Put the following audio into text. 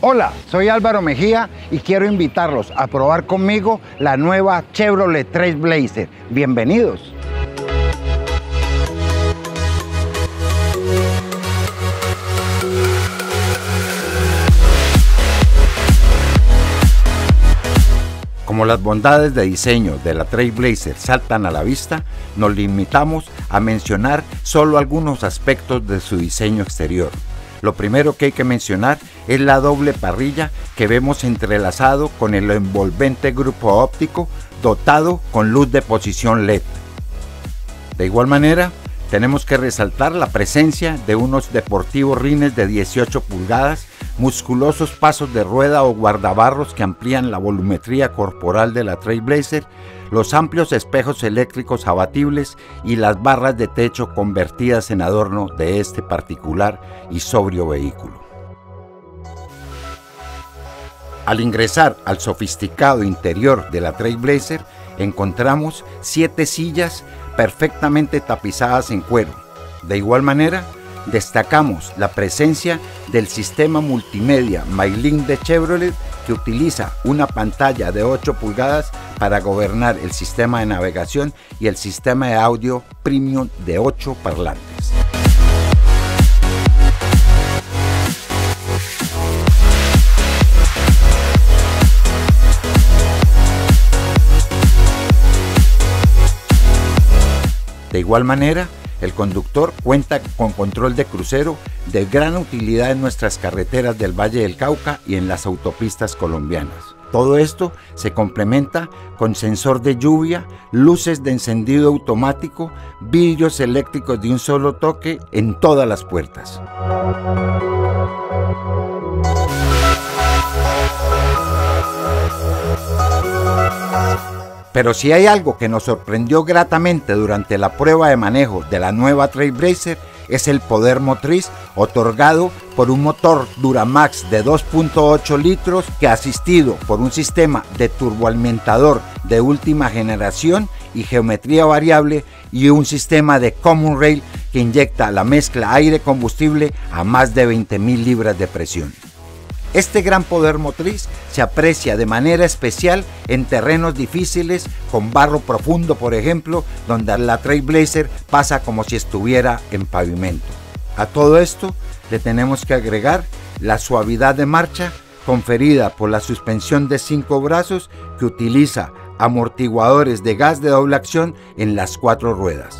Hola, soy Álvaro Mejía y quiero invitarlos a probar conmigo la nueva Chevrolet Trailblazer. Bienvenidos. Como las bondades de diseño de la Trailblazer saltan a la vista, nos limitamos a mencionar solo algunos aspectos de su diseño exterior. Lo primero que hay que mencionar es la doble parrilla que vemos entrelazado con el envolvente grupo óptico dotado con luz de posición LED. De igual manera, tenemos que resaltar la presencia de unos deportivos rines de 18 pulgadas, musculosos pasos de rueda o guardabarros que amplían la volumetría corporal de la Trailblazer, los amplios espejos eléctricos abatibles y las barras de techo convertidas en adorno de este particular y sobrio vehículo. Al ingresar al sofisticado interior de la Trailblazer, encontramos 7 sillas perfectamente tapizadas en cuero. De igual manera, destacamos la presencia del sistema multimedia MyLink de Chevrolet, que utiliza una pantalla de 8 pulgadas para gobernar el sistema de navegación y el sistema de audio premium de 8 parlantes. De igual manera, el conductor cuenta con control de crucero de gran utilidad en nuestras carreteras del Valle del Cauca y en las autopistas colombianas. Todo esto se complementa con sensor de lluvia, luces de encendido automático, vidrios eléctricos de un solo toque en todas las puertas. Pero si hay algo que nos sorprendió gratamente durante la prueba de manejo de la nueva Trailblazer, es el poder motriz otorgado por un motor Duramax de 2.8 litros que, asistido por un sistema de turboalimentador de última generación y geometría variable, y un sistema de Common Rail que inyecta la mezcla aire-combustible a más de 20.000 libras de presión. Este gran poder motriz se aprecia de manera especial en terrenos difíciles, con barro profundo, por ejemplo, donde la Trailblazer pasa como si estuviera en pavimento. A todo esto le tenemos que agregar la suavidad de marcha conferida por la suspensión de 5 brazos, que utiliza amortiguadores de gas de doble acción en las 4 ruedas.